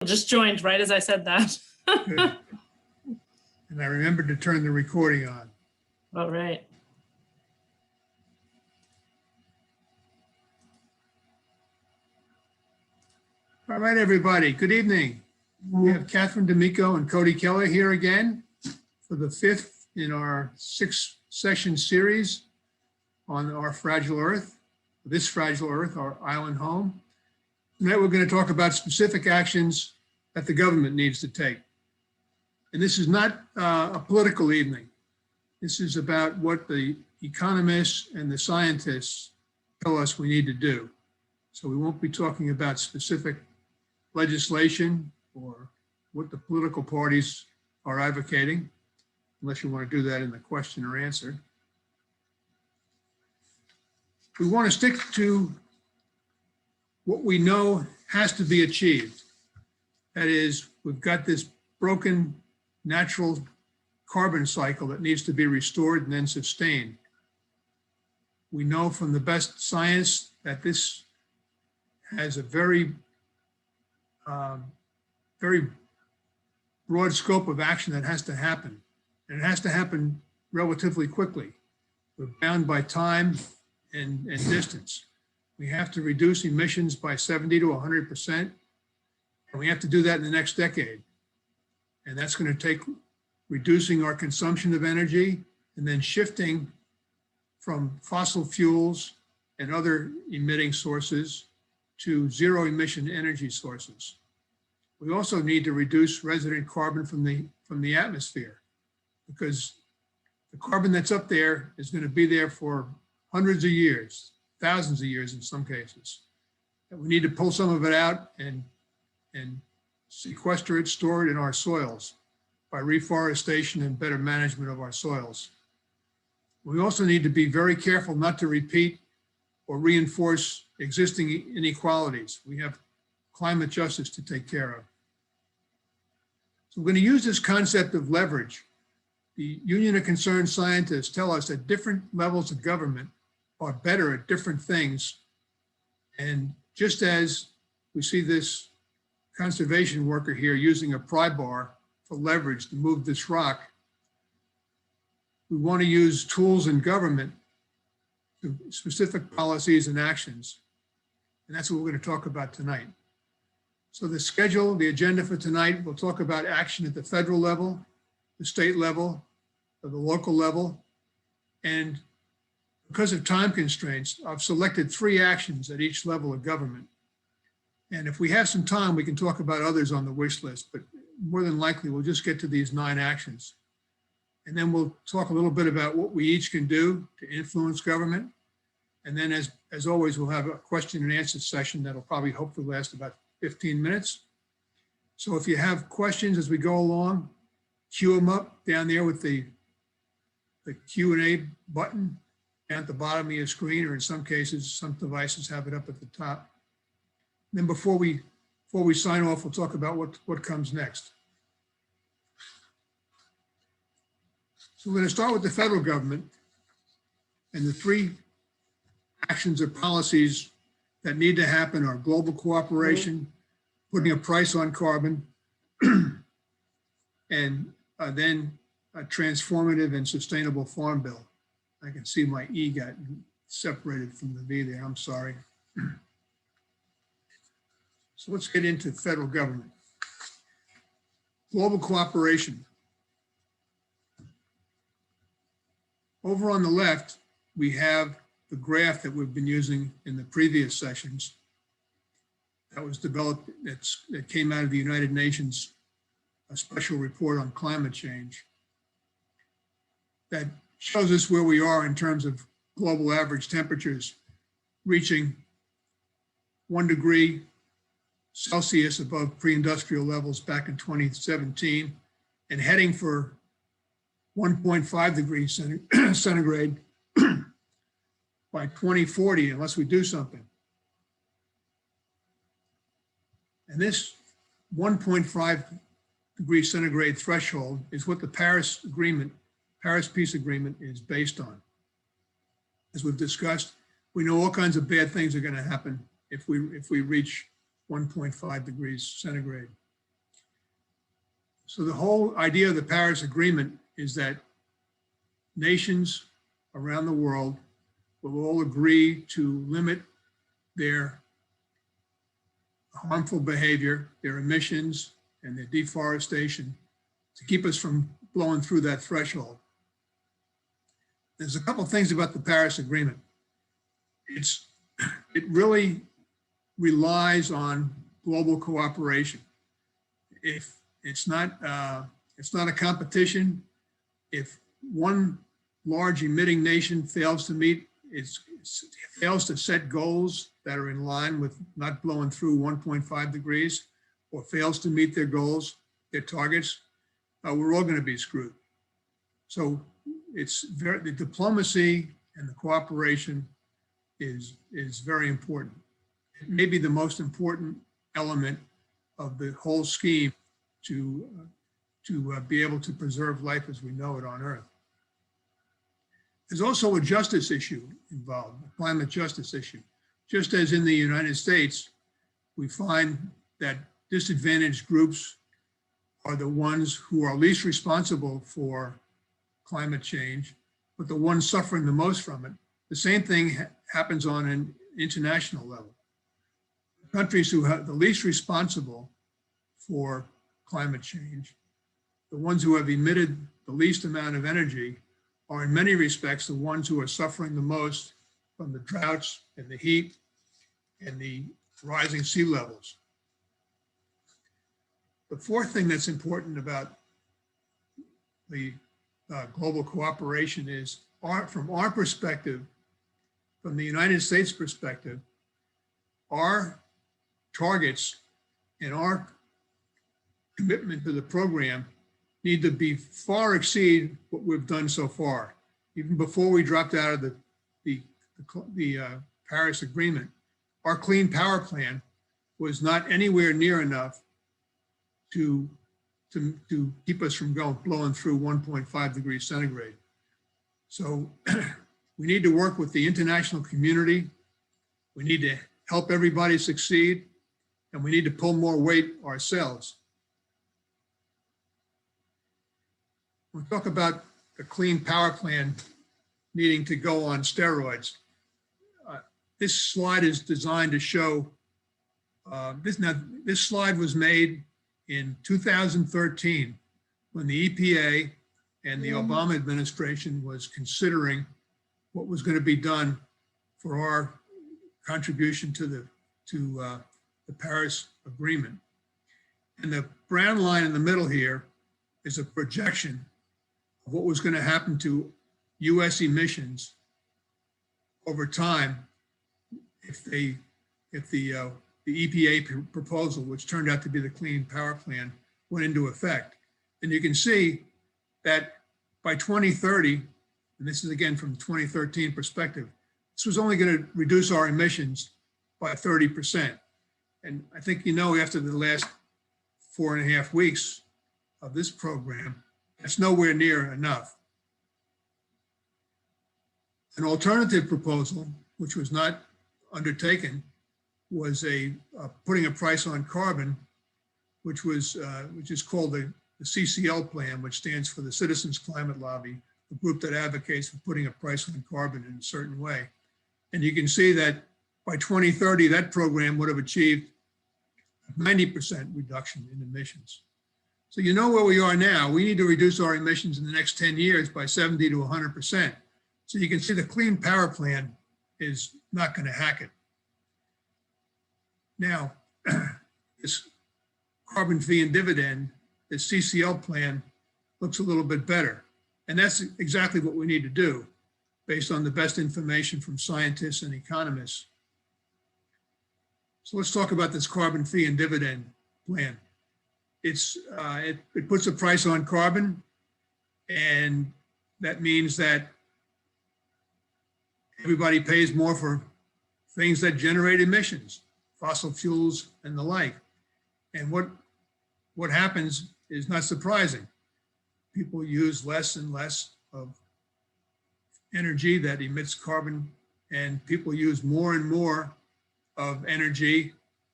Just joined right as I said that. Good. And I remembered to turn the recording on. All right. All right, everybody. Good evening. We have Catherine D'Amico and Coty Keller here again for the fifth in our 6-session series on our fragile Earth, this fragile Earth, our island home. Tonight we're going to talk about specific actions that the government needs to take. And this is not a political evening. This is about what the economists and the scientists tell us we need to do. So we won't be talking about specific legislation or what the political parties are advocating, unless you want to do that in the question or answer. We want to stick to what we know has to be achieved. That is, we've got this broken natural carbon cycle that needs to be restored and then sustained. We know from the best science that this has a very broad scope of action that has to happen. And it has to happen relatively quickly. We're bound by time and distance. We have to reduce emissions by 70 to 100%. And we have to do that in the next decade. And that's going to take reducing our consumption of energy and then shifting from fossil fuels and other emitting sources to zero emission energy sources. We also need to reduce resident carbon from the atmosphere, because the carbon that's up there is going to be there for hundreds of years, thousands of years in some cases. And we need to pull some of it out and sequester it, store it in our soils by reforestation and better management of our soils. We also need to be very careful not to repeat or reinforce existing inequalities. We have climate justice to take care of. So we're going to use this concept of leverage. The Union of Concerned Scientists tell us that different levels of government are better at different things. And just as we see this conservation worker here using a pry bar for leverage to move this rock, we want to use tools in government to specific policies and actions. And that's what we're going to talk about tonight. So the schedule, the agenda for tonight, we'll talk about action at the federal level, the state level, or the local level. And because of time constraints, I've selected 3 actions at each level of government. And if we have some time, we can talk about others on the wish list, but more than likely, we'll just get to these 9 actions. And then we'll talk a little bit about what we each can do to influence government. And then as always, we'll have a question and answer session that'll probably hopefully last about 15 minutes. So if you have questions as we go along, queue them up down there with the Q&A button down at the bottom of your screen, or in some cases, some devices have it up at the top. And then before we sign off, we'll talk about what comes next. So we're going to start with the federal government and the 3 actions or policies that need to happen are global cooperation, putting a price on carbon, and then a transformative and sustainable farm bill. I can see my E got separated from the V there, I'm sorry. So let's get into federal government. Global cooperation. Over on the left, we have the graph that we've been using in the previous sessions that was developed, that came out of the United Nations, a special report on climate change that shows us where we are in terms of global average temperatures reaching 1 degree Celsius above pre-industrial levels back in 2017 and heading for 1.5 degrees centigrade by 2040 unless we do something. And this 1.5 degree centigrade threshold is what the Paris Peace Agreement is based on. As we've discussed, we know all kinds of bad things are going to happen if we reach 1.5 degrees centigrade. So the whole idea of the Paris Agreement is that nations around the world will all agree to limit their harmful behavior, their emissions, and their deforestation to keep us from blowing through that threshold. There's a couple of things about the Paris Agreement. It really relies on global cooperation. If it's not a competition, if one large emitting nation fails to set goals that are in line with not blowing through 1.5 degrees, or fails to meet their goals, their targets, we're all going to be screwed. So the diplomacy and the cooperation is very important. It may be the most important element of the whole scheme to be able to preserve life as we know it on Earth. There's also a justice issue involved, a climate justice issue. Just as in the United States, we find that disadvantaged groups are the ones who are least responsible for climate change, but the ones suffering the most from it. The same thing happens on an international level. Countries who have the least responsible for climate change, the ones who have emitted the least amount of energy, are in many respects the ones who are suffering the most from the droughts and the heat and the rising sea levels. The fourth thing that's important about the global cooperation is, from our perspective, from the United States perspective, our targets and our commitment to the program need to far exceed what we've done so far. Even before we dropped out of the Paris Agreement, our clean power plan was not anywhere near enough to keep us from blowing through 1.5 degrees centigrade. So we need to work with the international community. We need to help everybody succeed, and we need to pull more weight ourselves. We talk about the clean power plan needing to go on steroids. This slide is designed to show, this slide was made in 2013 when the EPA and the Obama administration was considering what was going to be done for our contribution to the Paris Agreement. And the brown line in the middle here is a projection of what was going to happen to US emissions over time if the EPA proposal, which turned out to be the Clean Power Plan, went into effect. And you can see that by 2030, and this is again from the 2013 perspective, this was only going to reduce our emissions by 30%. And I think, after the last 4.5 weeks of this program, it's nowhere near enough. An alternative proposal, which was not undertaken, was putting a price on carbon, which is called the CCL plan, which stands for the Citizens Climate Lobby, a group that advocates for putting a price on carbon in a certain way. And you can see that by 2030, that program would have achieved 90% reduction in emissions. So where we are now. We need to reduce our emissions in the next 10 years by 70 to 100%. So you can see the Clean Power Plan is not going to hack it. Now, this carbon fee and dividend, this CCL plan, looks a little bit better. And that's exactly what we need to do based on the best information from scientists and economists. So let's talk about this carbon fee and dividend plan. It puts a price on carbon, and that means that everybody pays more for things that generate emissions, fossil fuels and the like. And what happens is not surprising. People use less and less of energy that emits carbon, and people use more and more of energy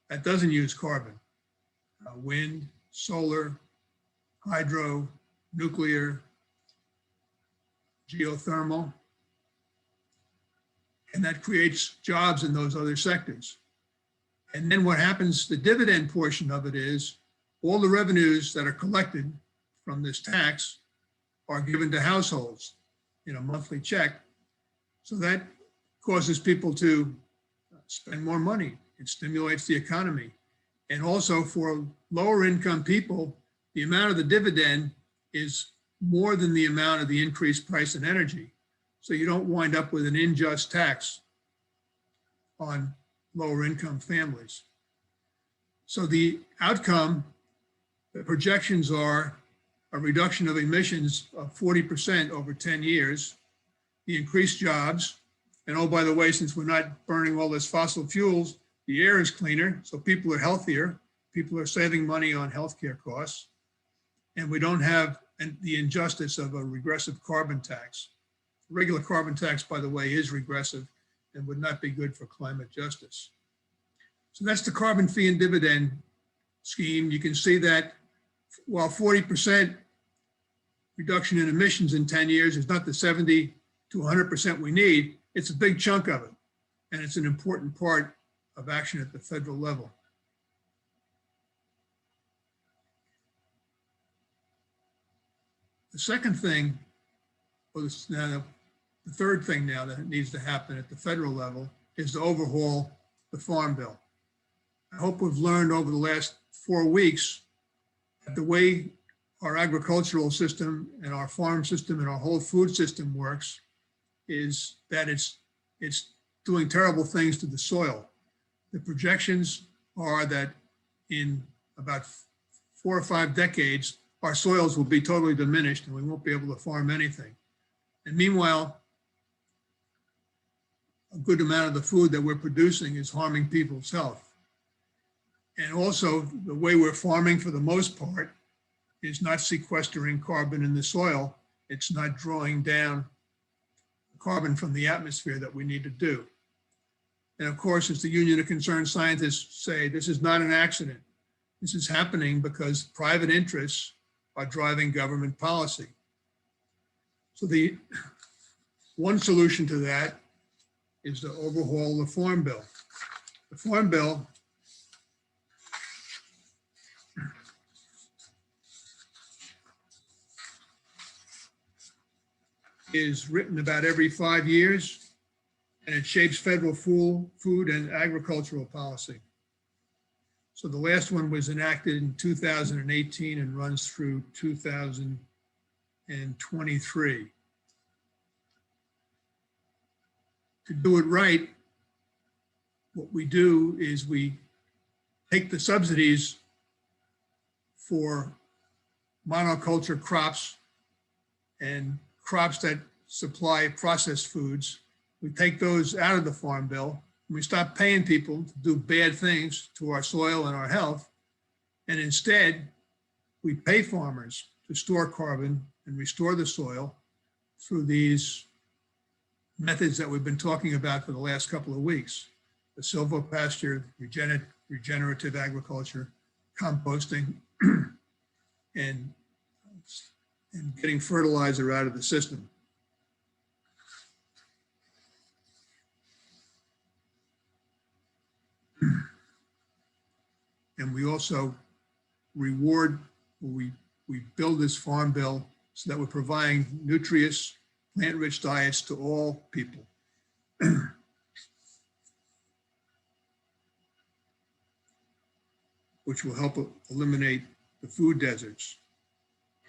that doesn't use carbon. Wind, solar, hydro, nuclear, geothermal, and that creates jobs in those other sectors. And then what happens, the dividend portion of it is all the revenues that are collected from this tax are given to households in a monthly check. So that causes people to spend more money. It stimulates the economy. And also for lower income people, the amount of the dividend is more than the amount of the increased price in energy. So you don't wind up with an unjust tax on lower income families. So the outcome, the projections are a reduction of emissions of 40% over 10 years, the increased jobs, and oh, by the way, since we're not burning all this fossil fuels, the air is cleaner, so people are healthier, people are saving money on healthcare costs, and we don't have the injustice of a regressive carbon tax. Regular carbon tax, by the way, is regressive and would not be good for climate justice. So that's the carbon fee and dividend scheme. You can see that while 40% reduction in emissions in 10 years is not the 70 to 100% we need, it's a big chunk of it. And it's an important part of action at the federal level. The second thing, or the third thing now that needs to happen at the federal level is to overhaul the Farm Bill. I hope we've learned over the last 4 weeks that the way our agricultural system and our farm system and our whole food system works is that it's doing terrible things to the soil. The projections are that in about 4 or 5 decades, our soils will be totally diminished and we won't be able to farm anything. And meanwhile, a good amount of the food that we're producing is harming people's health. And also the way we're farming for the most part is not sequestering carbon in the soil. It's not drawing down carbon from the atmosphere that we need to do. And of course, as the Union of Concerned Scientists say, this is not an accident. This is happening because private interests are driving government policy. So the one solution to that is to overhaul the Farm Bill. The Farm Bill is written about every 5 years, and it shapes federal food and agricultural policy. So the last one was enacted in 2018 and runs through 2023. To do it right, what we do is we take the subsidies for monoculture crops and crops that supply processed foods. We take those out of the Farm Bill. And we stop paying people to do bad things to our soil and our health. And instead, we pay farmers to store carbon and restore the soil through these methods that we've been talking about for the last couple of weeks: the silvopasture, regenerative agriculture, composting, and getting fertilizer out of the system. And we also reward, we build this Farm Bill so that we're providing nutritious, plant-rich diets to all people. Which will help eliminate the food deserts,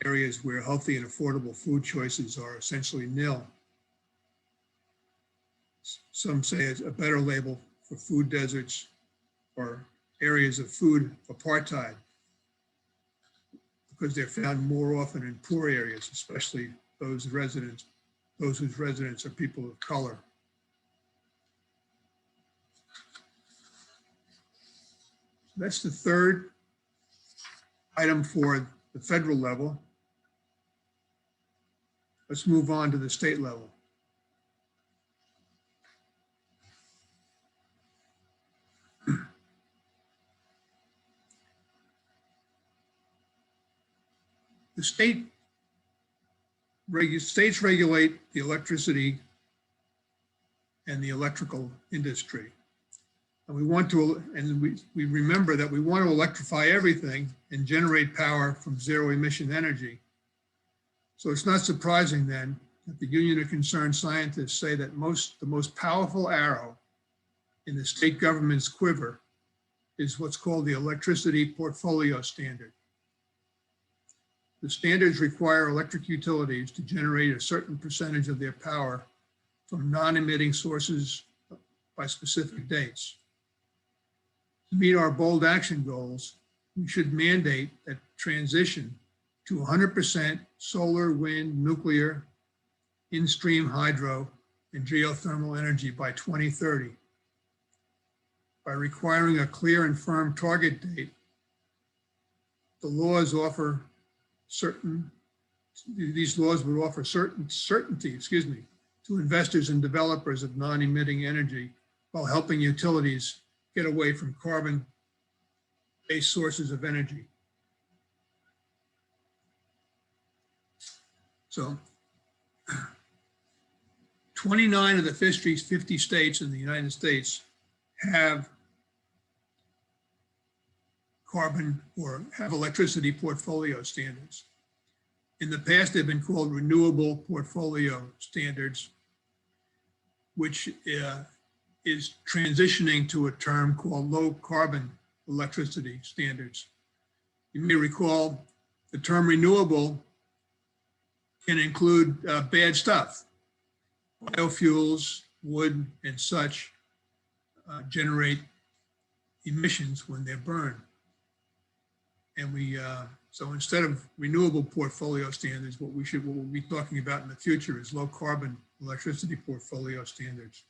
areas where healthy and affordable food choices are essentially nil. Some say it's a better label for food deserts or areas of food apartheid, because they're found more often in poor areas, especially those whose residents are people of color. That's the third item for the federal level. Let's move on to the state level. the states regulate the electricity and the electrical industry. And we remember that we want to electrify everything and generate power from zero emission energy. So it's not surprising then that the Union of Concerned Scientists say that the most powerful arrow in the state government's quiver is what's called the Electricity Portfolio Standard. The standards require electric utilities to generate a certain percentage of their power from non-emitting sources by specific dates. To meet our bold action goals, we should mandate that transition to 100% solar, wind, nuclear, in-stream hydro, and geothermal energy by 2030. By requiring a clear and firm target date, these laws would offer certainty to investors and developers of non-emitting energy while helping utilities get away from carbon-based sources of energy. So 29 of the 50 states in the United States have carbon or have electricity portfolio standards. In the past, they've been called renewable portfolio standards, which is transitioning to a term called low carbon electricity standards. You may recall the term renewable can include bad stuff. Biofuels, wood, and such generate emissions when they're burned. And so instead of renewable portfolio standards, what we'll be talking about in the future is low carbon electricity portfolio standards.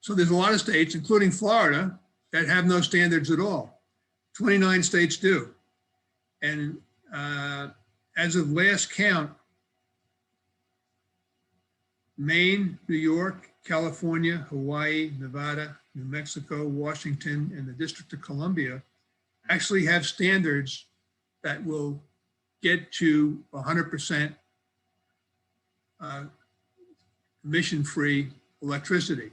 So there's a lot of states, including Florida, that have no standards at all. 29 states do. And as of last count, Maine, New York, California, Hawaii, Nevada, New Mexico, Washington, and the District of Columbia actually have standards that will get to 100% emission-free electricity.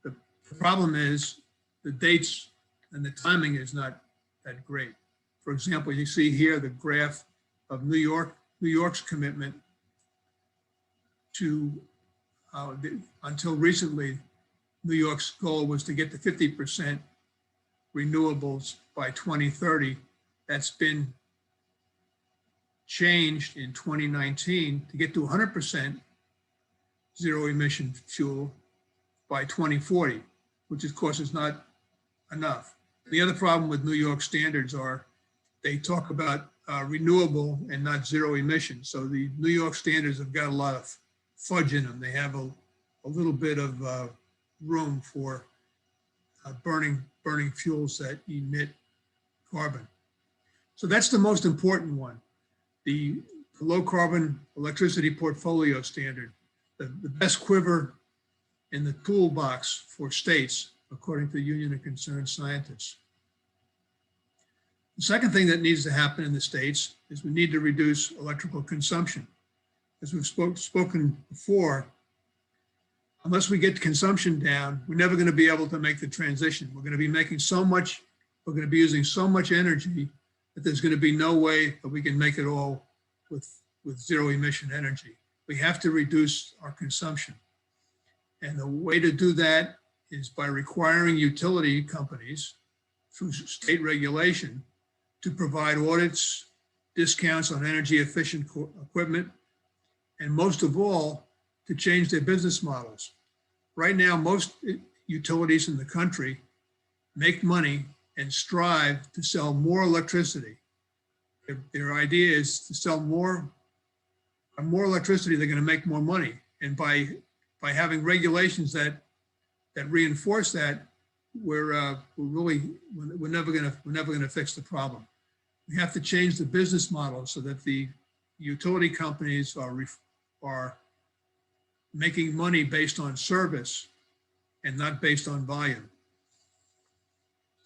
The problem is the dates and the timing is not that great. For example, you see here the graph of New York's commitment to, until recently, New York's goal was to get to 50% renewables by 2030. That's been changed in 2019 to get to 100% zero emission fuel by 2040, which of course is not enough. The other problem with New York standards are they talk about renewable and not zero emission. So the New York standards have got a lot of fudge in them. They have a little bit of room for burning fuels that emit carbon. So that's the most important one, the low carbon electricity portfolio standard, the best quiver in the toolbox for states, according to the Union of Concerned Scientists. The second thing that needs to happen in the states is we need to reduce electrical consumption. As we've spoken before, unless we get consumption down, we're never going to be able to make the transition. We're going to be making so much, we're going to be using so much energy that there's going to be no way that we can make it all with zero emission energy. We have to reduce our consumption. And the way to do that is by requiring utility companies through state regulation to provide audits, discounts on energy efficient equipment, and most of all, to change their business models. Right now, most utilities in the country make money and strive to sell more electricity. Their idea is to sell more electricity, they're going to make more money. And by having regulations that reinforce that, we're never going to fix the problem. We have to change the business model so that the utility companies are making money based on service and not based on volume.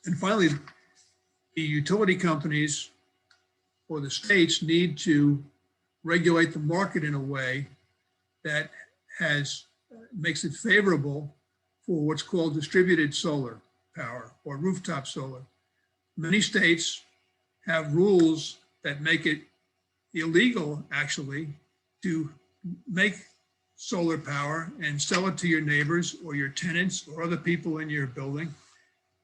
And finally, the utility companies or the states need to regulate the market in a way that makes it favorable for what's called distributed solar power or rooftop solar. Many states have rules that make it illegal, actually, to make solar power and sell it to your neighbors or your tenants or other people in your building.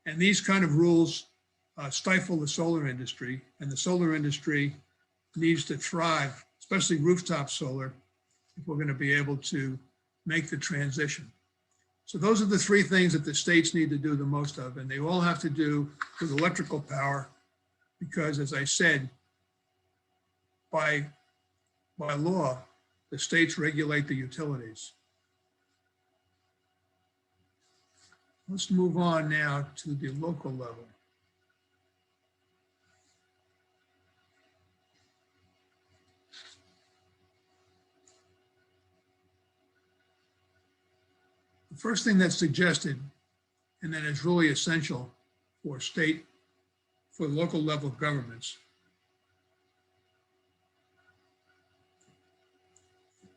And these kind of rules stifle the solar industry, and the solar industry needs to thrive, especially rooftop solar, if we're going to be able to make the transition. So those are the three things that the states need to do the most of, and they all have to do with electrical power, because as I said, by law, the states regulate the utilities. Let's move on now to the local level. The first thing that's suggested, and that is really essential for local level governments,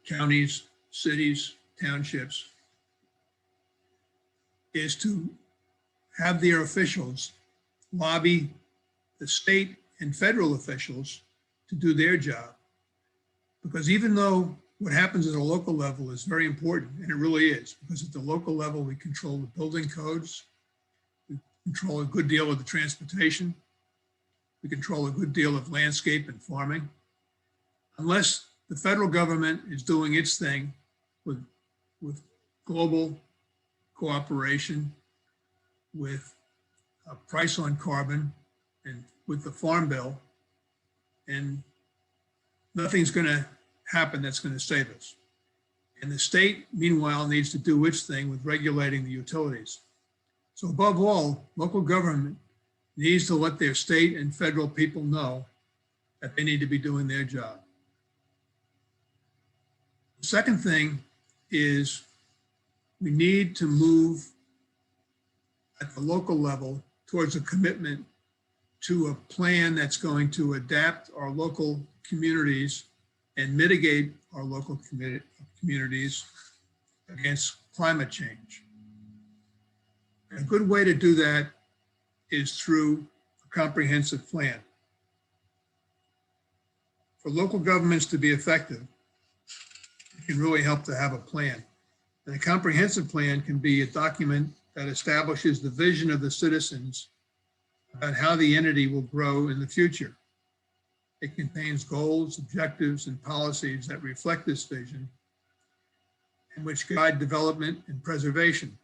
counties, cities, townships, is to have their officials lobby the state and federal officials to do their job. Because even though what happens at a local level is very important, and it really is, because at the local level, we control the building codes, we control a good deal of the transportation, we control a good deal of landscape and farming. Unless the federal government is doing its thing with global cooperation, with a price on carbon, and with the Farm Bill, and nothing's going to happen that's going to save us. And the state, meanwhile, needs to do its thing with regulating the utilities. So above all, local government needs to let their state and federal people know that they need to be doing their job. The second thing is we need to move at the local level towards a commitment to a plan that's going to adapt our local communities and mitigate our local communities against climate change. A good way to do that is through a comprehensive plan. For local governments to be effective, it can really help to have a plan. And a comprehensive plan can be a document that establishes the vision of the citizens about how the entity will grow in the future. It contains goals, objectives, and policies that reflect this vision and which guide development and preservation.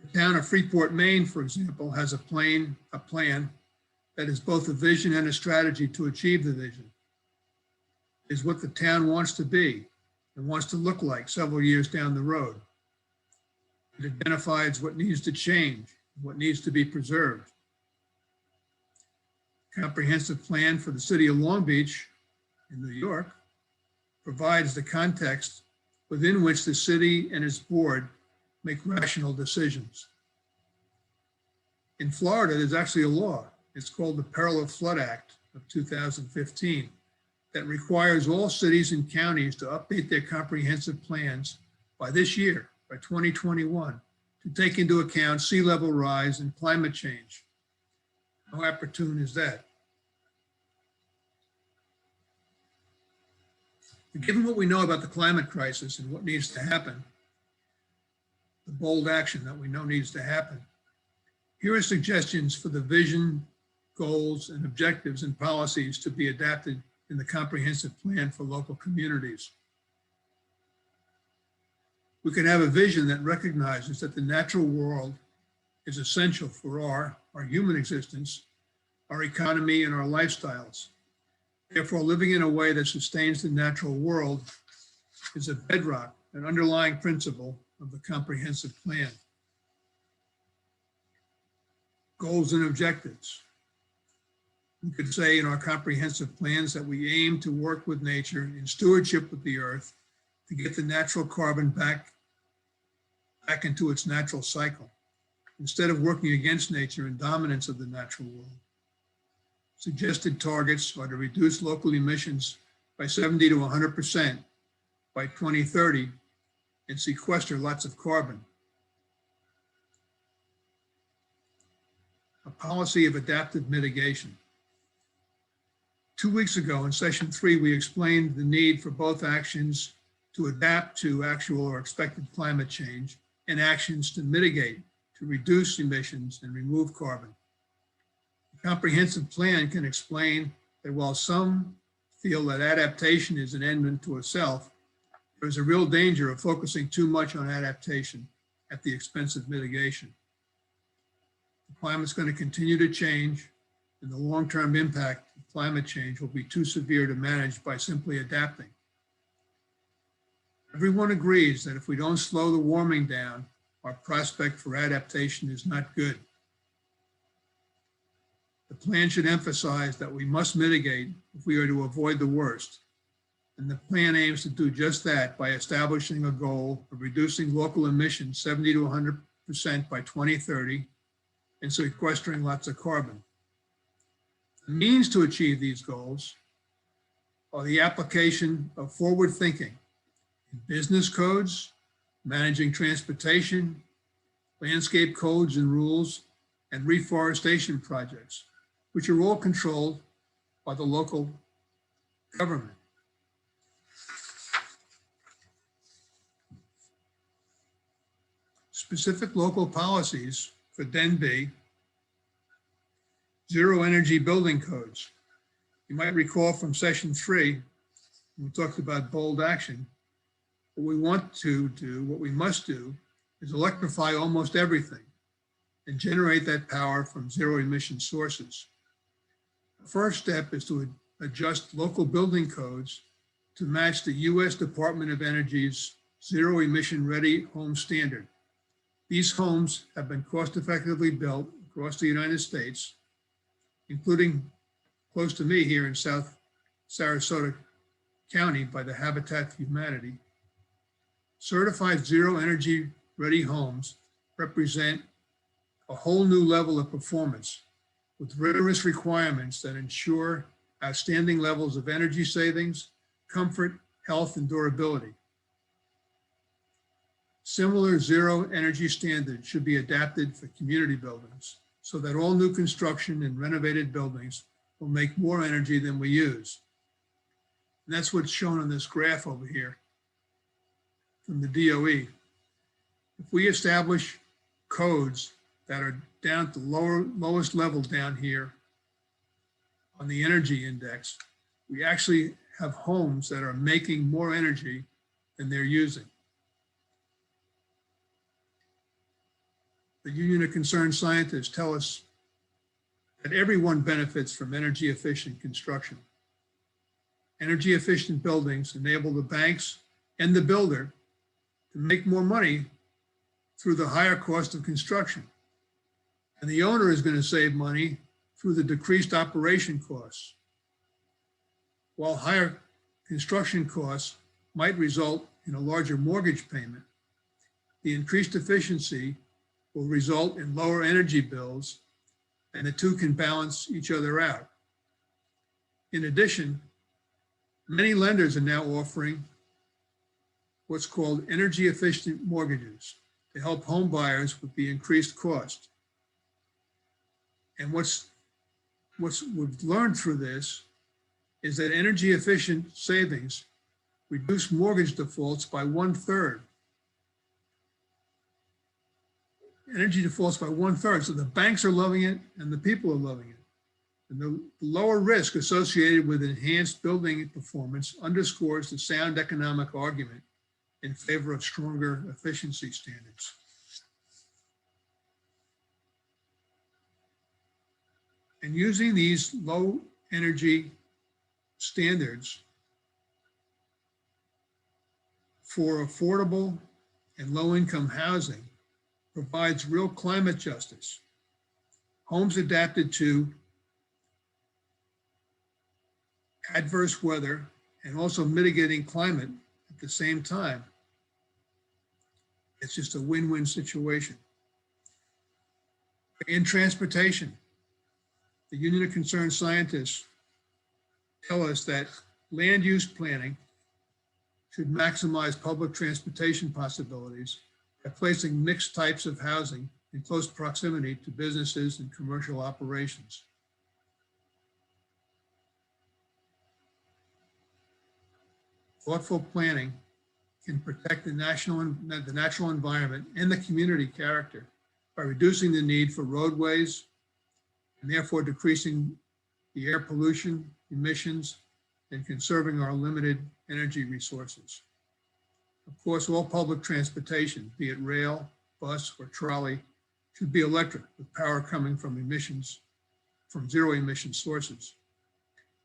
The town of Freeport, Maine, for example, has a plan that is both a vision and a strategy to achieve the vision. It is what the town wants to be and wants to look like several years down the road. It identifies what needs to change, what needs to be preserved. Comprehensive plan for the city of Long Beach in New York provides the context within which the city and its board make rational decisions. In Florida, there's actually a law. It's called the Peril of Flood Act of 2015 that requires all cities and counties to update their comprehensive plans by this year, by 2021, to take into account sea level rise and climate change. How opportune is that? Given what we know about the climate crisis and what needs to happen, the bold action that we know needs to happen, here are suggestions for the vision, goals, and objectives and policies to be adapted in the comprehensive plan for local communities. We can have a vision that recognizes that the natural world is essential for our human existence, our economy, and our lifestyles. Therefore, living in a way that sustains the natural world is a bedrock, an underlying principle of the comprehensive plan. Goals and objectives. We could say in our comprehensive plans that we aim to work with nature in stewardship with the earth to get the natural carbon back into its natural cycle. instead of working against nature and dominance of the natural world. Suggested targets are to reduce local emissions by 70 to 100% by 2030 and sequester lots of carbon. A policy of adaptive mitigation. 2 weeks ago in session 3, we explained the need for both actions to adapt to actual or expected climate change and actions to mitigate, to reduce emissions and remove carbon. A comprehensive plan can explain that while some feel that adaptation is an end unto itself, there is a real danger of focusing too much on adaptation at the expense of mitigation. The climate's going to continue to change, and the long-term impact of climate change will be too severe to manage by simply adapting. Everyone agrees that if we don't slow the warming down, our prospect for adaptation is not good. The plan should emphasize that we must mitigate if we are to avoid the worst. And the plan aims to do just that by establishing a goal of reducing local emissions 70 to 100% by 2030 and sequestering lots of carbon. The means to achieve these goals are the application of forward thinking in business codes, managing transportation, landscape codes and rules, and reforestation projects, which are all controlled by the local government. Specific local policies could then be zero energy building codes. You might recall from session 3, we talked about bold action. What we want to do, what we must do, is electrify almost everything and generate that power from zero emission sources. The first step is to adjust local building codes to match the US Department of Energy's zero emission ready home standard. These homes have been cost effectively built across the United States, including close to me here in South Sarasota County by the Habitat for Humanity. Certified zero energy ready homes represent a whole new level of performance with rigorous requirements that ensure outstanding levels of energy savings, comfort, health, and durability. Similar zero energy standards should be adapted for community buildings so that all new construction and renovated buildings will make more energy than we use. And that's what's shown on this graph over here from the DOE. If we establish codes that are down to lowest level down here on the energy index, we actually have homes that are making more energy than they're using. The Union of Concerned Scientists tell us that everyone benefits from energy efficient construction. Energy efficient buildings enable the banks and the builder to make more money through the higher cost of construction. And the owner is going to save money through the decreased operation costs. While higher construction costs might result in a larger mortgage payment, the increased efficiency will result in lower energy bills, and the two can balance each other out. In addition, many lenders are now offering what's called energy efficient mortgages to help home buyers with the increased cost. And what's we've learned through this is that energy efficient savings reduce mortgage defaults by 1/3. Energy defaults by 1/3. So the banks are loving it and the people are loving it. And the lower risk associated with enhanced building performance underscores the sound economic argument in favor of stronger efficiency standards. And using these low energy standards for affordable and low income housing provides real climate justice. Homes adapted to adverse weather and also mitigating climate at the same time. It's just a win-win situation. In transportation, the Union of Concerned Scientists tell us that land use planning should maximize public transportation possibilities by placing mixed types of housing in close proximity to businesses and commercial operations. Thoughtful planning can protect the natural environment and the community character by reducing the need for roadways and therefore decreasing the air pollution, emissions, and conserving our limited energy resources. Of course, all public transportation, be it rail, bus, or trolley, should be electric with power coming from zero emission sources.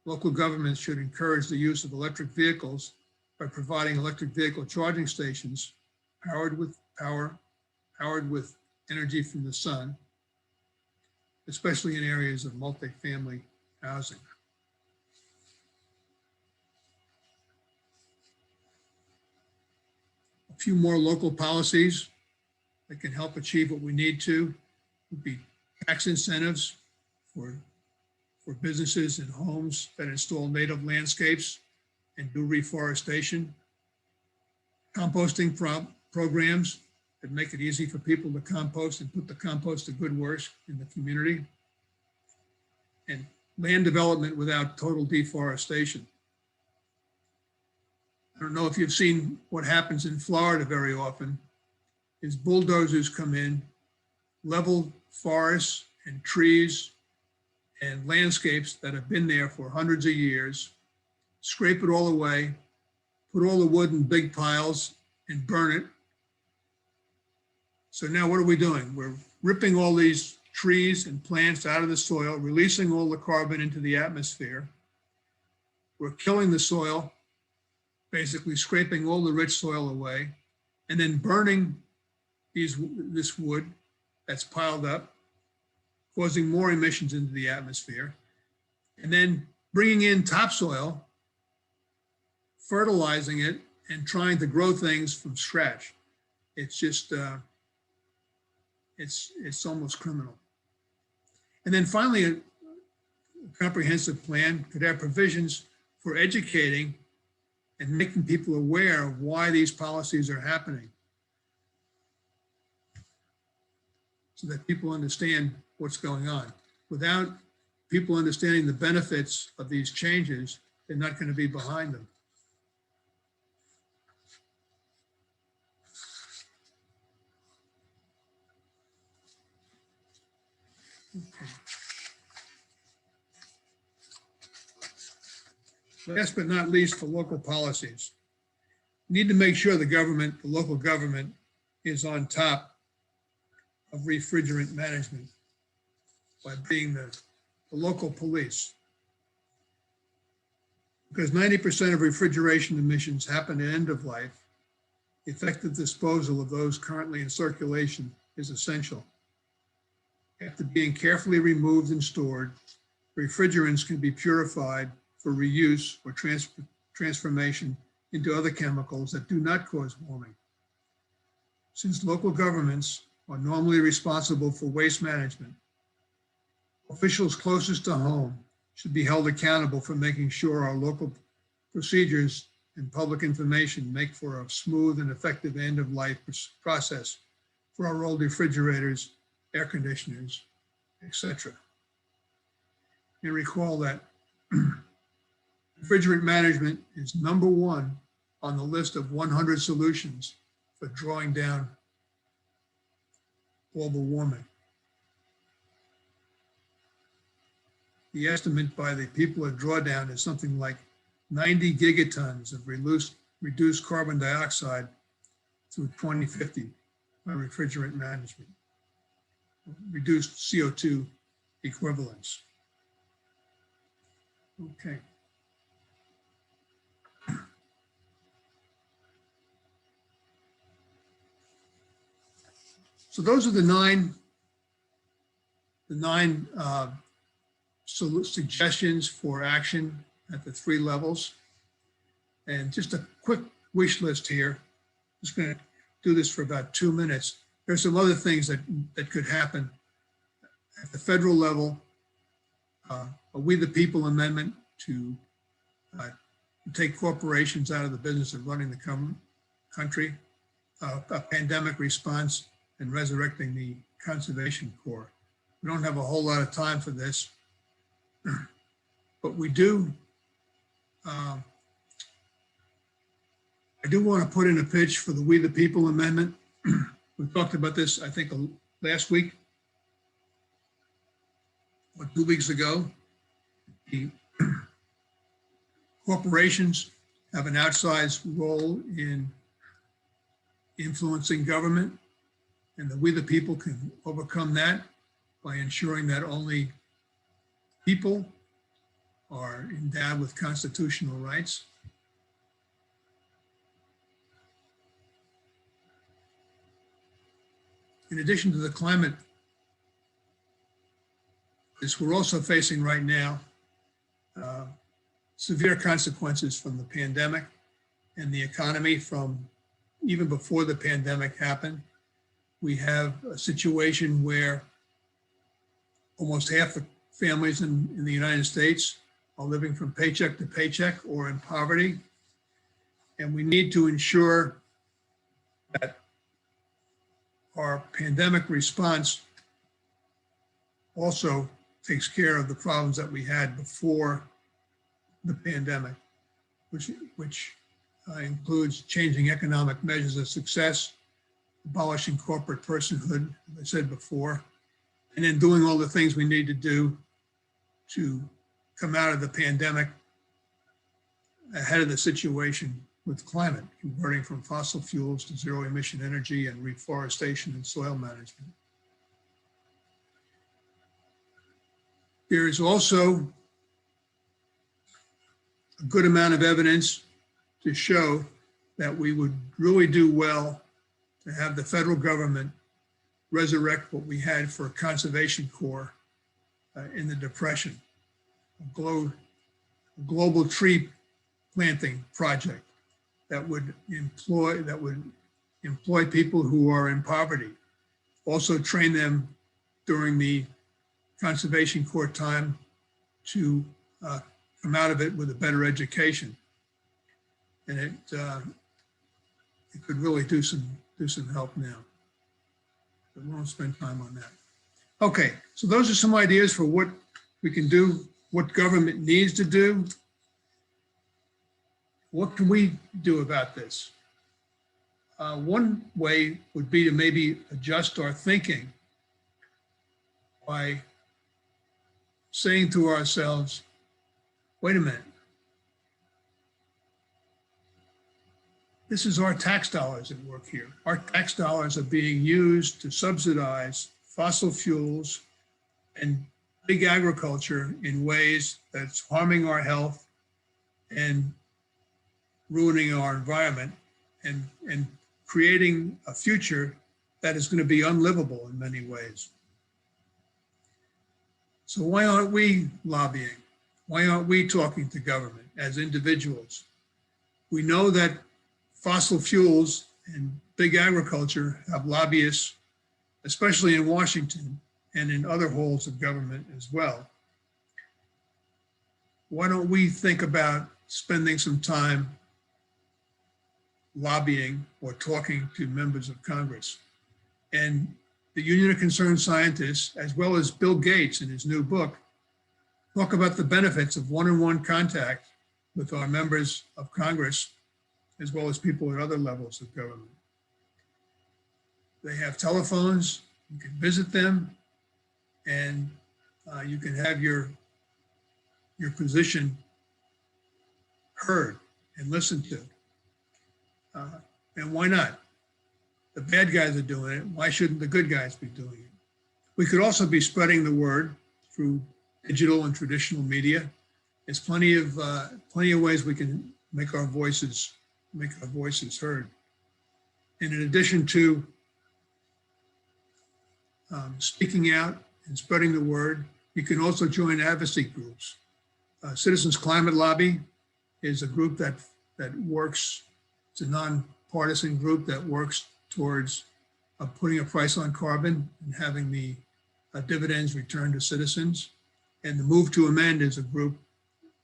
Local governments should encourage the use of electric vehicles by providing electric vehicle charging stations powered with energy from the sun, especially in areas of multifamily housing. A few more local policies that can help achieve what we need to would be tax incentives for businesses and homes that install native landscapes and do reforestation, composting programs that make it easy for people to compost and put the compost to good work in the community, and land development without total deforestation. I don't know if you've seen what happens in Florida very often, is bulldozers come in, level forests and trees and landscapes that have been there for hundreds of years, scrape it all away, put all the wood in big piles and burn it. So now what are we doing? We're ripping all these trees and plants out of the soil, releasing all the carbon into the atmosphere. We're killing the soil, basically scraping all the rich soil away, and then burning this wood that's piled up, causing more emissions into the atmosphere, and then bringing in topsoil, fertilizing it, and trying to grow things from scratch. It's just, it's almost criminal. And then finally, a comprehensive plan could have provisions for educating and making people aware of why these policies are happening, so that people understand what's going on. Without people understanding the benefits of these changes, they're not going to be behind them. Okay. Last but not least, for local policies, we need to make sure the local government is on top of refrigerant management by being the local police. Because 90% of refrigeration emissions happen at end of life, effective disposal of those currently in circulation is essential. After being carefully removed and stored, refrigerants can be purified for reuse or transformation into other chemicals that do not cause warming. Since local governments are normally responsible for waste management, officials closest to home should be held accountable for making sure our local procedures and public information make for a smooth and effective end-of-life process for our old refrigerators, air conditioners, etc. And recall that refrigerant management is number one on the list of 100 solutions for drawing down global warming. The estimate by the people at Drawdown is something like 90 gigatons of reduced carbon dioxide through 2050 by refrigerant management, reduced CO2 equivalents. Okay. So those are the nine suggestions for action at the 3 levels. And just a quick wish list here. Just going to do this for about 2 minutes. There's some other things that could happen at the federal level, a We the People amendment to take corporations out of the business of running the country, a pandemic response, and resurrecting the Conservation Corps. We don't have a whole lot of time for this, but we do. I do want to put in a pitch for the We the People amendment. We talked about this, I think, last week or 2 weeks ago. The corporations have an outsized role in influencing government, and the We the People can overcome that by ensuring that only people are endowed with constitutional rights. In addition to the climate, this we're also facing right now severe consequences from the pandemic and the economy from even before the pandemic happened. We have a situation where almost half the families in the United States are living from paycheck to paycheck or in poverty. And we need to ensure that our pandemic response also takes care of the problems that we had before the pandemic, which includes changing economic measures of success, abolishing corporate personhood, as I said before, and then doing all the things we need to do to come out of the pandemic ahead of the situation with climate, converting from fossil fuels to zero emission energy and reforestation and soil management. There is also a good amount of evidence to show that we would really do well to have the federal government resurrect what we had for a Conservation Corps in the Depression, a global tree planting project that would employ people who are in poverty, also train them during the Conservation Corps time to come out of it with a better education. And it could really do some help now. But we won't spend time on that. Okay, so those are some ideas for what we can do, what government needs to do. What can we do about this? One way would be to maybe adjust our thinking by saying to ourselves, wait a minute, this is our tax dollars at work here. Our tax dollars are being used to subsidize fossil fuels and big agriculture in ways that's harming our health and ruining our environment and creating a future that is going to be unlivable in many ways. So why aren't we lobbying? Why aren't we talking to government as individuals? We know that fossil fuels and big agriculture have lobbyists, especially in Washington and in other holes of government as well. Why don't we think about spending some time lobbying or talking to members of Congress? And the Union of Concerned Scientists, as well as Bill Gates in his new book, talk about the benefits of one-on-one contact with our members of Congress, as well as people at other levels of government. They have telephones, you can visit them, and you can have your position heard and listened to. And why not? The bad guys are doing it. Why shouldn't the good guys be doing it? We could also be spreading the word through digital and traditional media. There's plenty of ways we can make our voices heard. And in addition to speaking out and spreading the word, you can also join advocacy groups. Citizens Climate Lobby is a group that works. It's a nonpartisan group that works towards putting a price on carbon and having the dividends returned to citizens. And the Move to Amend is a group,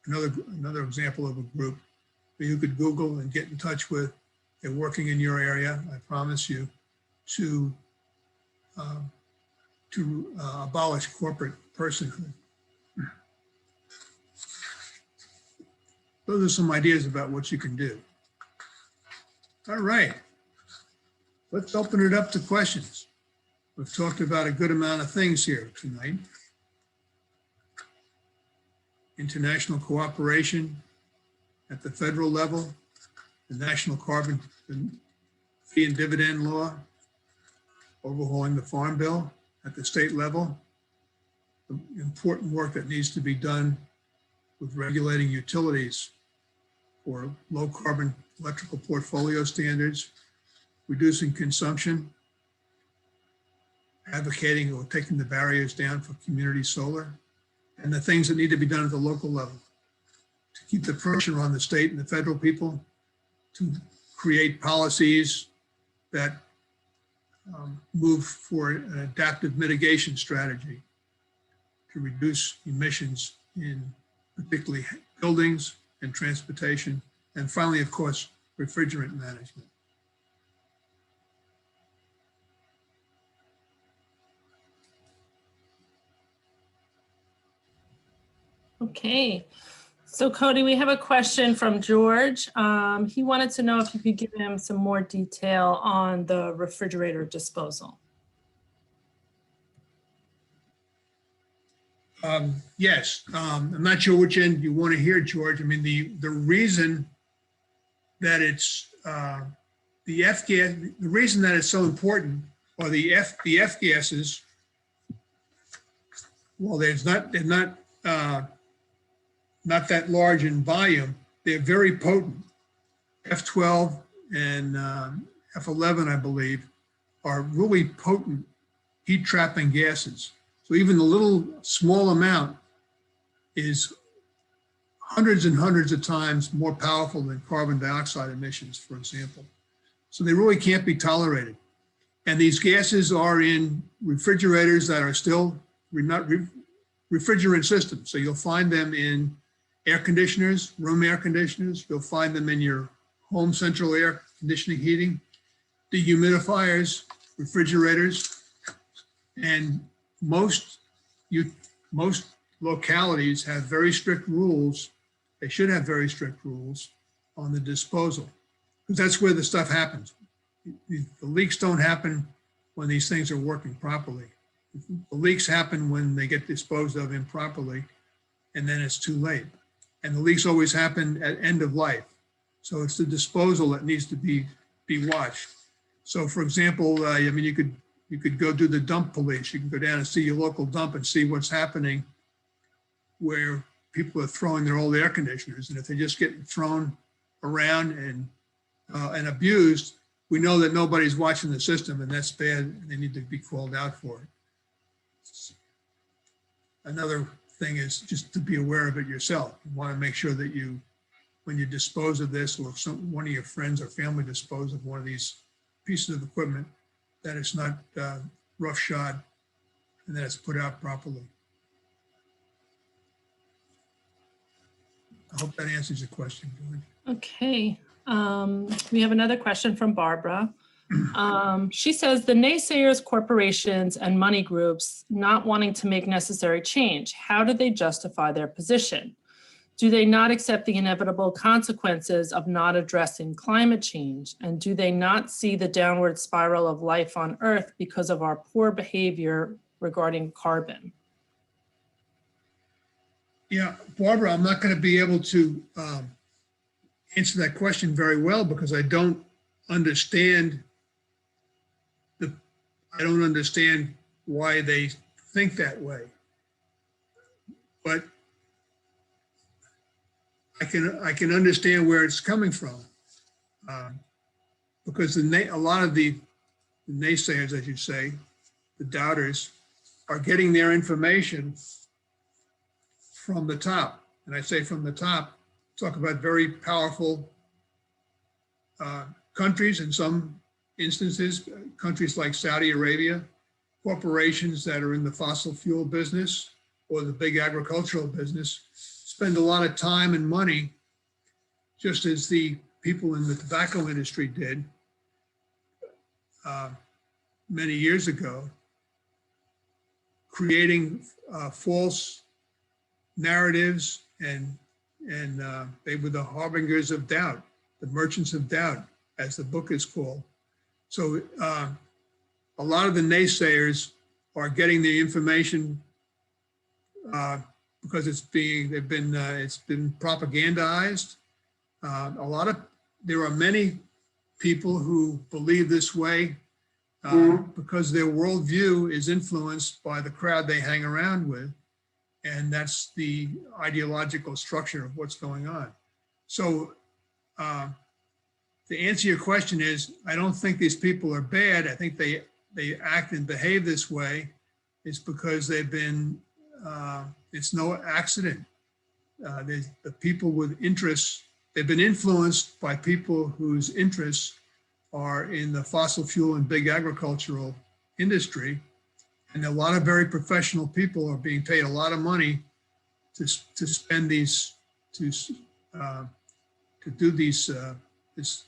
another example of a group that you could Google and get in touch with. They're working in your area, I promise you, to abolish corporate personhood. Those are some ideas about what you can do. All right, let's open it up to questions. We've talked about a good amount of things here tonight. International cooperation at the federal level, the national carbon fee and dividend law, overhauling the Farm Bill at the state level, the important work that needs to be done with regulating utilities for low carbon electrical portfolio standards, reducing consumption, advocating or taking the barriers down for community solar, and the things that need to be done at the local level to keep the pressure on the state and the federal people to create policies that move for an adaptive mitigation strategy to reduce emissions in particularly buildings and transportation, and finally, of course, refrigerant management. Okay. So Coty, we have a question from George. He wanted to know if you could give him some more detail on the refrigerator disposal. Yes, I'm not sure which end you want to hear, George. I mean, the reason that it's the F gas, the reason that it's so important, or the F gases, well, they're not that large in volume. They're very potent. F12 and F11, I believe, are really potent heat trapping gases. So even a little small amount is hundreds and hundreds of times more powerful than carbon dioxide emissions, for example. So they really can't be tolerated. And these gases are in refrigerators that are still not refrigerant systems. So you'll find them in air conditioners, room air conditioners. You'll find them in your home central air conditioning heating, dehumidifiers, refrigerators, and most localities have very strict rules. They should have very strict rules on the disposal, because that's where the stuff happens. The leaks don't happen when these things are working properly. The leaks happen when they get disposed of improperly, and then it's too late. And the leaks always happen at end of life. So it's the disposal that needs to be watched. So for example, I mean, you could go do the dump police. You can go down and see your local dump and see what's happening where people are throwing their old air conditioners. And if they're just getting thrown around and abused, we know that nobody's watching the system, and that's bad. And they need to be called out for it. Another thing is just to be aware of it yourself. You want to make sure that when you dispose of this, or if one of your friends or family dispose of one of these pieces of equipment, that it's not roughshod and that it's put out properly. I hope that answers your question, George. Okay. We have another question from Barbara. She says the naysayers, corporations, and money groups not wanting to make necessary change, how do they justify their position? Do they not accept the inevitable consequences of not addressing climate change? And do they not see the downward spiral of life on Earth because of our poor behavior regarding carbon? Yeah, Barbara, I'm not going to be able to answer that question very well because I don't understand why they think that way. But I can understand where it's coming from, because a lot of the naysayers, as you say, the doubters, are getting their information from the top. And I say from the top, talk about very powerful countries, in some instances, countries like Saudi Arabia, corporations that are in the fossil fuel business or the big agricultural business spend a lot of time and money, just as the people in the tobacco industry did many years ago, creating false narratives, and they were the harbingers of doubt, the merchants of doubt, as the book is called. So a lot of the naysayers are getting the information because it's been propagandized. There are many people who believe this way because their worldview is influenced by the crowd they hang around with. And that's the ideological structure of what's going on. So to answer your question is, I don't think these people are bad. I think they act and behave this way is because they've been, it's no accident. The people with interests, they've been influenced by people whose interests are in the fossil fuel and big agricultural industry. And a lot of very professional people are being paid a lot of money to spend these, to do these, this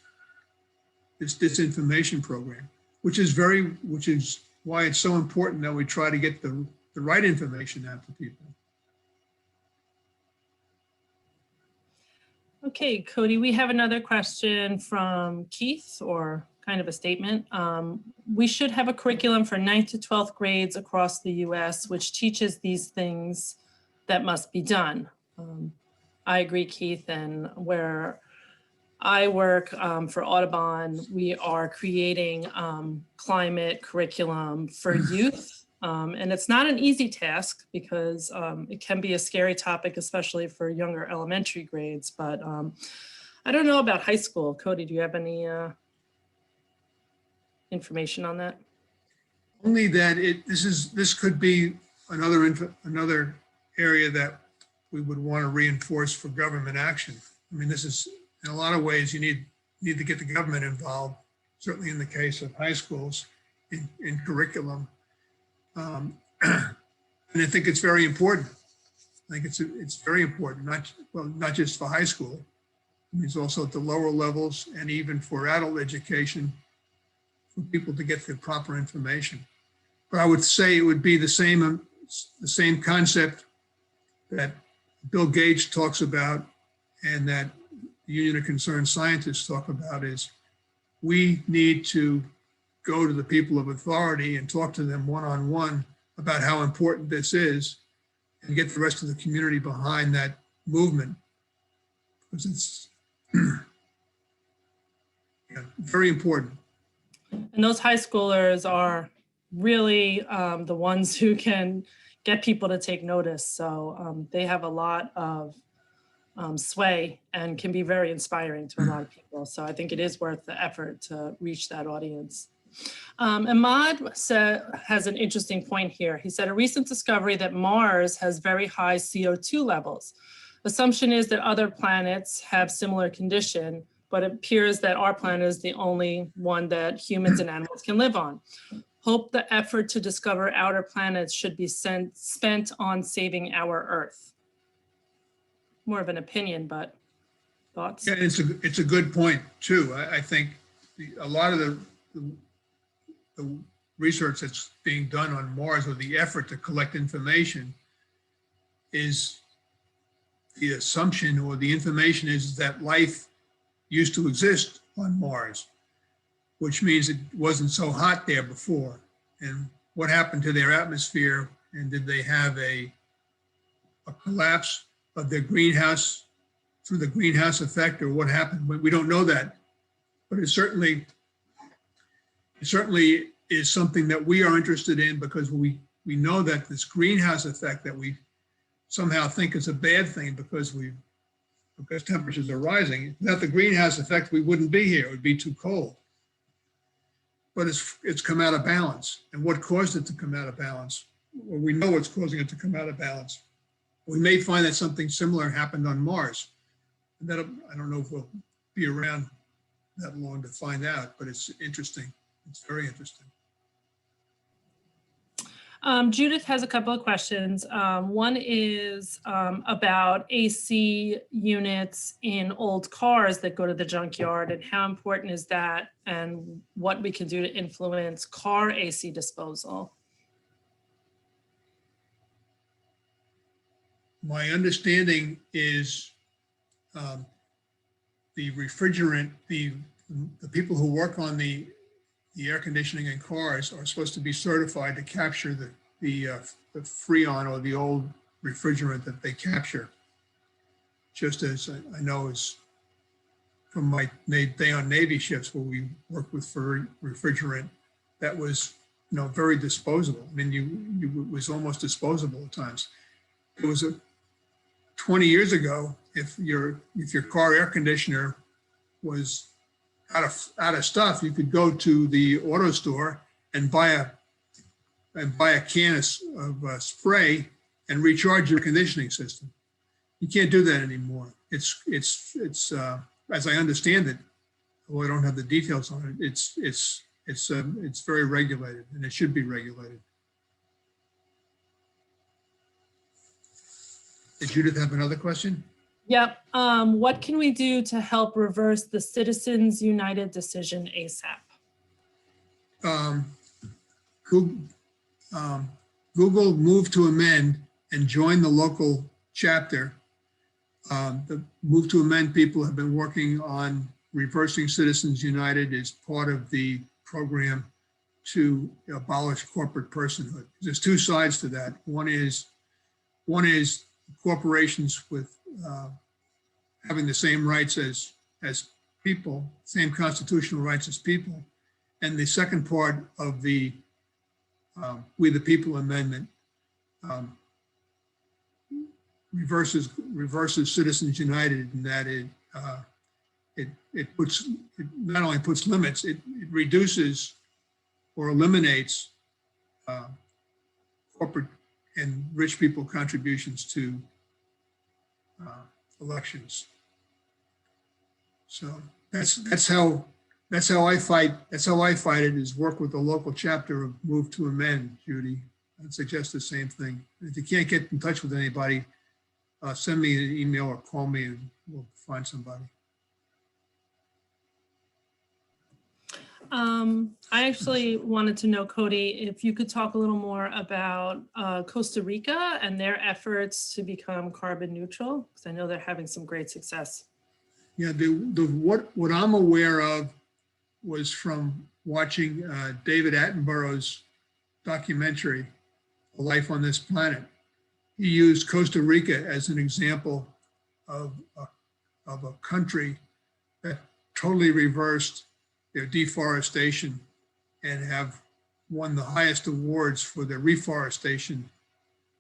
disinformation program, which is why it's so important that we try to get the right information out to people. Okay, Coty, we have another question from Keith, or kind of a statement. We should have a curriculum for 9th to 12th grades across the US, which teaches these things that must be done. I agree, Keith, and where I work for Audubon, we are creating climate curriculum for youth. And it's not an easy task because it can be a scary topic, especially for younger elementary grades. But I don't know about high school. Coty, do you have any information on that? Only that this could be another area that we would want to reinforce for government action. I mean, this is, in a lot of ways, you need to get the government involved, certainly in the case of high schools, in curriculum. And I think it's very important. I think it's very important, not just for high school. It's also at the lower levels and even for adult education, for people to get the proper information. But I would say it would be the same concept that Bill Gates talks about and that the Union of Concerned Scientists talk about is we need to go to the people of authority and talk to them one-on-one about how important this is and get the rest of the community behind that movement, because it's very important. And those high schoolers are really the ones who can get people to take notice. So they have a lot of sway and can be very inspiring to a lot of people. So I think it is worth the effort to reach that audience. Ahmad has an interesting point here. He said, a recent discovery that Mars has very high CO2 levels. Assumption is that other planets have similar condition, but it appears that our planet is the only one that humans and animals can live on. Hope the effort to discover outer planets should be spent on saving our Earth. More of an opinion, but thoughts? Yeah, it's a good point too. I think a lot of the research that's being done on Mars, or the effort to collect information, is the assumption, or the information is that life used to exist on Mars, which means it wasn't so hot there before. And what happened to their atmosphere, and did they have a collapse of their greenhouse through the greenhouse effect, or what happened? We don't know that, but it certainly is something that we are interested in, because we know that this greenhouse effect that we somehow think is a bad thing because temperatures are rising. Without the greenhouse effect, we wouldn't be here. It would be too cold. But it's come out of balance. And what caused it to come out of balance? Well, we know what's causing it to come out of balance. We may find that something similar happened on Mars. And that, I don't know if we'll be around that long to find out, but it's interesting. It's very interesting. Judith has a couple of questions. One is about AC units in old cars that go to the junkyard, and how important is that, and what we can do to influence car AC disposal. My understanding is the refrigerant, the people who work on the air conditioning in cars are supposed to be certified to capture the freon or the old refrigerant that they capture. Just as I know is from my day on Navy ships where we worked with for refrigerant that was, very disposable. I mean, it was almost disposable at times. It was 20 years ago, if your car air conditioner was out of stuff, you could go to the auto store and buy a can of spray and recharge your conditioning system. You can't do that anymore. It's as I understand it, although I don't have the details on it, it's very regulated, and it should be regulated. Did Judith have another question? Yep. What can we do to help reverse the Citizens United decision ASAP? Google Move to Amend and join the local chapter. The Move to Amend people have been working on reversing Citizens United as part of the program to abolish corporate personhood. There's two sides to that. One is corporations with having the same rights as people, same constitutional rights as people. And the second part of the We the People Amendment reverses Citizens United in that it not only puts limits, it reduces or eliminates corporate and rich people contributions to elections. So that's how I fight. That's how I fight it, is work with the local chapter of Move to Amend, Judy. I'd suggest the same thing. If you can't get in touch with anybody, send me an email or call me and we'll find somebody. I actually wanted to know, Coty, if you could talk a little more about Costa Rica and their efforts to become carbon neutral, because I know they're having some great success. Yeah, what I'm aware of was from watching David Attenborough's documentary, A Life on This Planet. He used Costa Rica as an example of a country that totally reversed their deforestation and have won the highest awards for their reforestation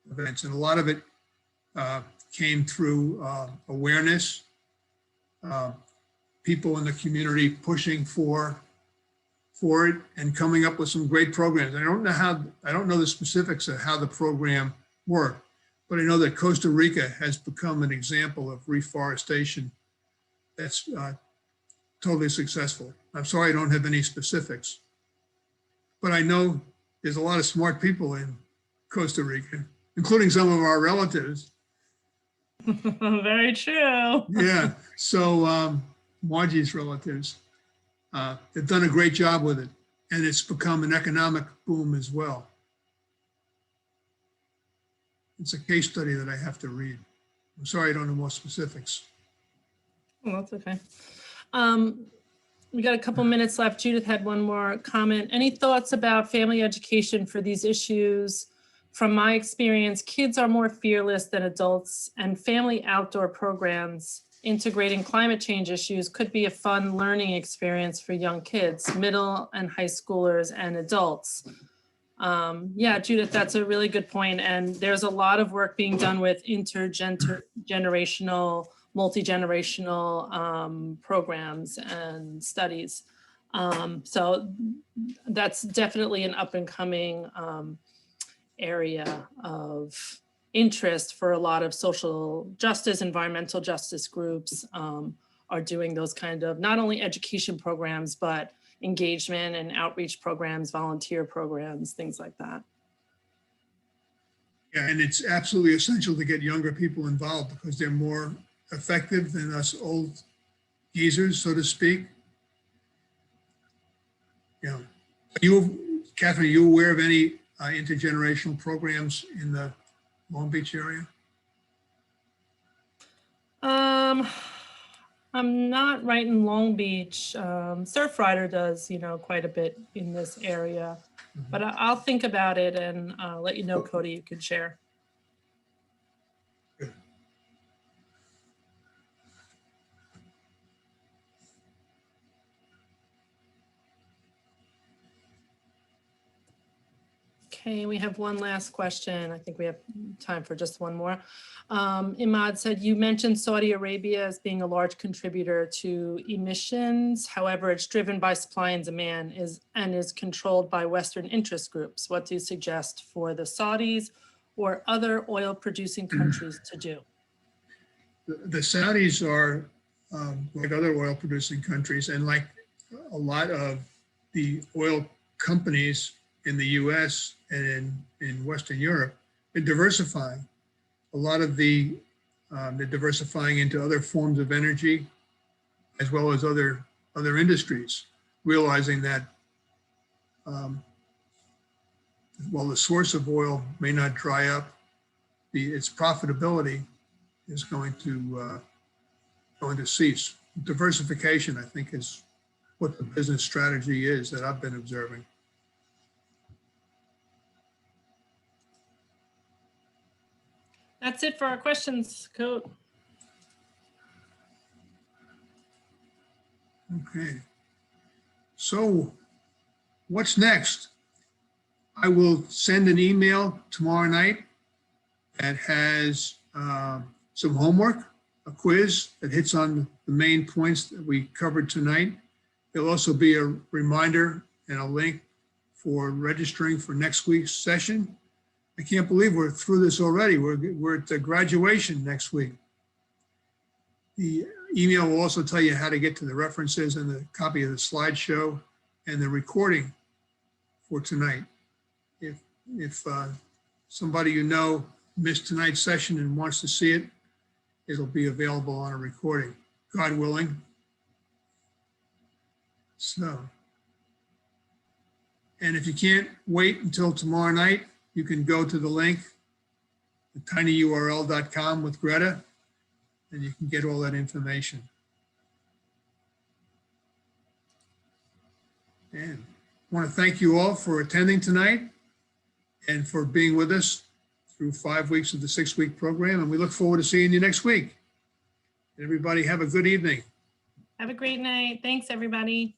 events. And a lot of it came through awareness, people in the community pushing for it and coming up with some great programs. I don't know the specifics of how the program worked, but I know that Costa Rica has become an example of reforestation that's totally successful. I'm sorry I don't have any specifics, but I know there's a lot of smart people in Costa Rica, including some of our relatives. Very true. Yeah, so Margie's relatives, they've done a great job with it, and it's become an economic boom as well. It's a case study that I have to read. I'm sorry I don't know more specifics. Oh, that's okay. We got a couple minutes left. Judith had one more comment. Any thoughts about family education for these issues? From my experience, kids are more fearless than adults, and family outdoor programs integrating climate change issues could be a fun learning experience for young kids, middle and high schoolers and adults. Yeah, Judith, that's a really good point. And there's a lot of work being done with intergenerational, multi-generational programs and studies. So that's definitely an up and coming area of interest for a lot of social justice, environmental justice groups are doing those kind of not only education programs, but engagement and outreach programs, volunteer programs, things like that. Yeah, and it's absolutely essential to get younger people involved because they're more effective than us old geezers, so to speak. Yeah. Catherine, are you aware of any intergenerational programs in the Long Beach area? I'm not right in Long Beach. Surfrider does, quite a bit in this area, but I'll think about it and let you know, Coty, you could share. Good. Okay, we have one last question. I think we have time for just one more. Imad said, you mentioned Saudi Arabia as being a large contributor to emissions. However, it's driven by supply and demand and is controlled by Western interest groups. What do you suggest for the Saudis or other oil producing countries to do? The Saudis are like other oil producing countries, and like a lot of the oil companies in the US and in Western Europe, they're diversifying. A lot of they're diversifying into other forms of energy as well as other industries, realizing that while the source of oil may not dry up, its profitability is going to cease. Diversification, I think, is what the business strategy is that I've been observing. That's it for our questions, Cote. Okay. So what's next? I will send an email tomorrow night that has some homework, a quiz that hits on the main points that we covered tonight. There'll also be a reminder and a link for registering for next week's session. I can't believe we're through this already. We're at the graduation next week. The email will also tell you how to get to the references and the copy of the slideshow and the recording for tonight. If somebody you know missed tonight's session and wants to see it, it'll be available on a recording, God willing. So, and if you can't wait until tomorrow night, you can go to the link, tinyurl.com with Greta, and you can get all that information. And I want to thank you all for attending tonight and for being with us through 5 weeks of the 6-week program. And we look forward to seeing you next week. Everybody have a good evening. Have a great night. Thanks, everybody.